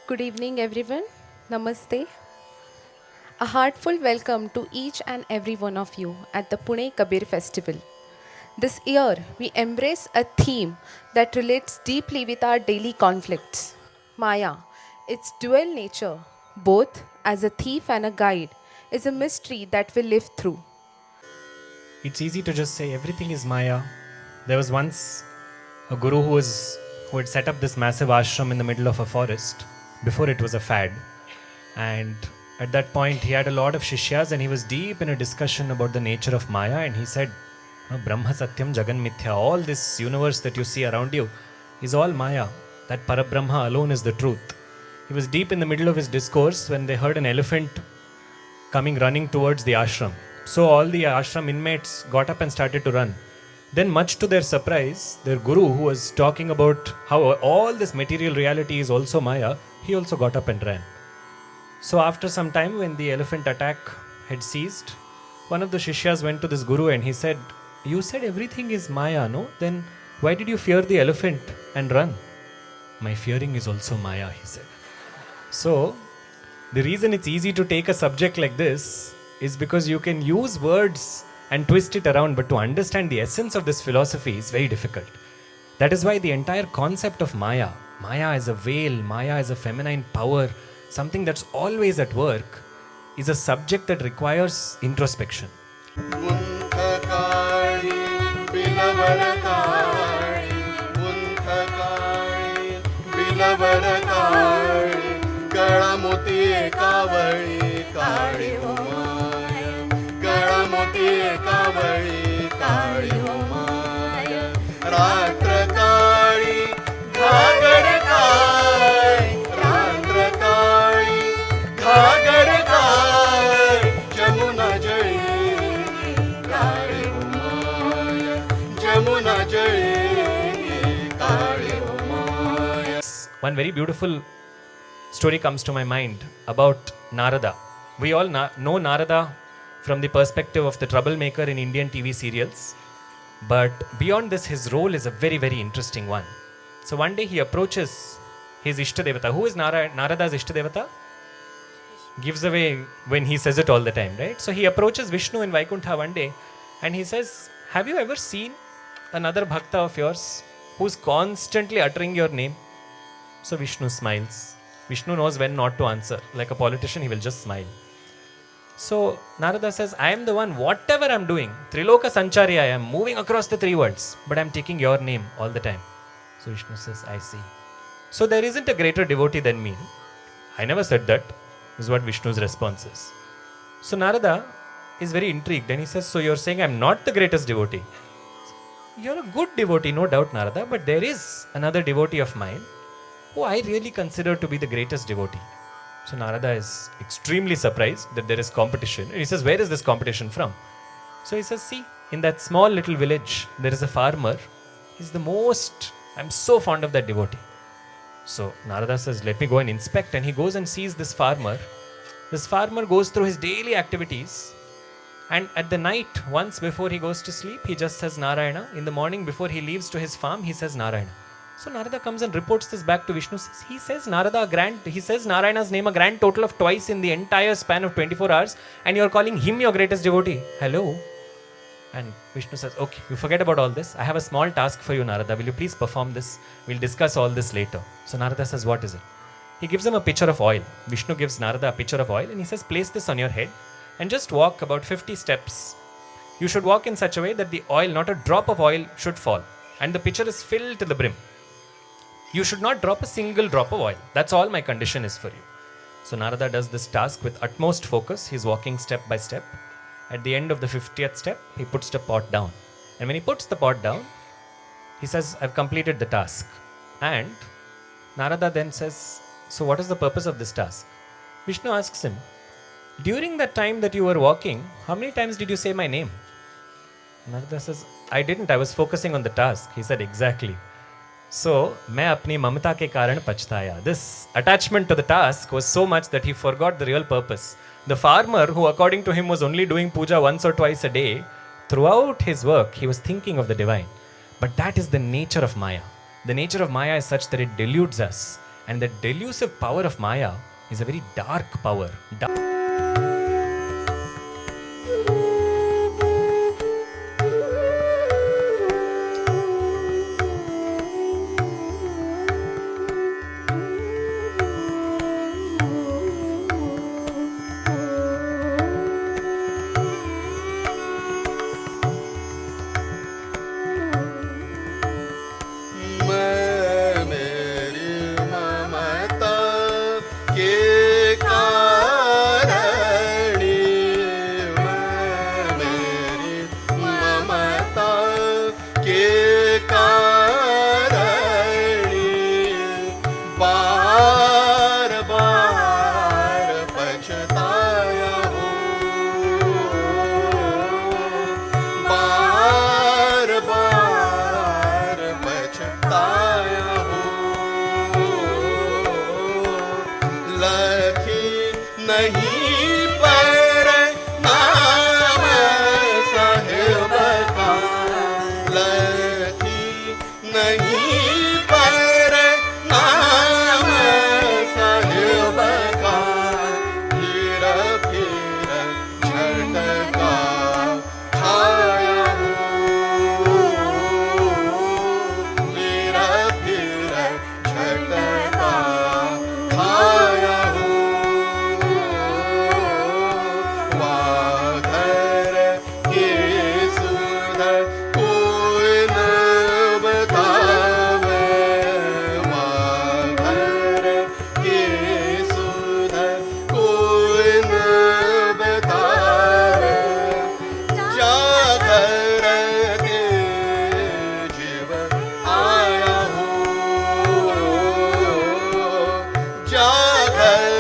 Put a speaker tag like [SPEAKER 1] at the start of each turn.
[SPEAKER 1] Good evening, everyone. Namaste. A heartful welcome to each and every one of you at the Pune Kabir Festival. This year, we embrace a theme that relates deeply with our daily conflicts Maya, its dual nature, both as a thief and a guide, is a mystery that we live through.
[SPEAKER 2] It's easy to just say everything is Maya. There was once a guru who had set up this massive ashram in the middle of a forest before it was a fad. And at that point, he had a lot of shishyas and he was deep in a discussion about the nature of Maya. And he said, Brahma Satyam Jagan Mithya, all this universe that you see around you is all Maya. That Parabrahma alone is the truth. He was deep in the middle of his discourse when they heard an elephant coming running towards the ashram. So all the ashram inmates got up and started to run. Then, much to their surprise, their guru, who was talking about how all this material reality is also Maya, he also got up and ran. So after some time, when the elephant attack had ceased, one of the shishyas went to this guru and he said, "You said everything is Maya, no? Then why did you fear the elephant and run?" "My fearing is also Maya," he said. So the reason it's easy to take a subject like this is because you can use words and twist it around, but to understand the essence of this philosophy is very difficult. That is why the entire concept of Maya, Maya as a veil, Maya as a feminine power, something that's always at work, is a subject that requires introspection.
[SPEAKER 3] मुंथकाळी बिलवरकाळी मुंथकाळी बिलवरकाळी गळामोती एकावळी काळी हो my गळामोती एकावळी काळी हो my रात्र काळी घागर काय रात्र काळी घागर काय जमुना जळी काळी हो माय जमुना जळी काळी हो my.
[SPEAKER 2] One very beautiful story comes to my mind about Narada. We all know Narada from the perspective of the troublemaker in Indian TV serials. But beyond this, his role is a very, very interesting one. So one day he approaches his Ishtadevata. Who is Narada's Ishtadevata? Gives away when he says it all the time, right? So he approaches Vishnu in Vaikuntha one day and he says, "Have you ever seen another bhakta of yours who's constantly uttering your name?" So Vishnu smiles. Vishnu knows when not to answer. Like a politician, he will just smile. So Narada says, "I am the one, whatever I'm doing, Triloka Sanchari, I am moving across the three worlds, but I'm taking your name all the time." So Vishnu says, "I see. So there isn't a greater devotee than me." "I never said that," is what Vishnu's response is. So Narada is very intrigued and he says, "So you're saying I'm not the greatest devotee?" "You're a good devotee, no doubt, Narada, but there is another devotee of mine who I really consider to be the greatest devotee." So Narada is extremely surprised that there is competition. And he says, "Where is this competition from?" So he says, "See, in that small little village, there is a farmer. I'm so fond of that devotee." So Narada says, "Let me go and inspect." And he goes and sees this farmer. This farmer goes through his daily activities. And at the night, once before he goes to sleep, he just says Narayana. In the morning, before he leaves to his farm, he says Narayana. So Narada comes and reports this back to Vishnu. He says Narayana's name a grand total of twice in the entire span of 24 hours, and you're calling him your greatest devotee. Hello? And Vishnu says, "Okay, you forget about all this. I have a small task for you, Narada. Will you please perform this? We'll discuss all this later." So Narada says, "What is it?" He gives him a pitcher of oil. Vishnu gives Narada a pitcher of oil and he says, "Place this on your head and just walk about 50 steps. You should walk in such a way that the oil, not a drop of oil, should fall. And the pitcher is filled to the brim. You should not drop a single drop of oil. That's all my condition is for you." So Narada does this task with utmost focus. He's walking step by step. At the end of the 50th step, he puts the pot down. And when he puts the pot down, he says, "I've completed the task." And Narada then says, "So what is the purpose of this task?" Vishnu asks him, "During that time that you were walking, how many times did you say my name?" Narada says, "I didn't. I was focusing on the task." He said, "Exactly. So, मैं अपनी ममता के कारण पछताया." This attachment to the task was so much that he forgot the real purpose. The farmer, who according to him was only doing puja once or twice a day, throughout his work, he was thinking of the divine. But that is the nature of Maya. The nature of Maya is such that it deludes us. And the delusive power of Maya is a very dark power.
[SPEAKER 3] मैं मेरी ममता के कारणी, मैं मेरी ममता के कारणी बार बार पछताया हूँ, बार बार पछताया हूँ। लखी नहीं पर नाम साहिब का, लखी नहीं पर नाम साहिब का, फिर फिर झटका खाया हूँ, फिर फिर झटका खाया हूँ। वाघर के सुध कोई न बतावे, वाघर के सुध कोई न बतावे, जागर के जीव आया हूँ, जागर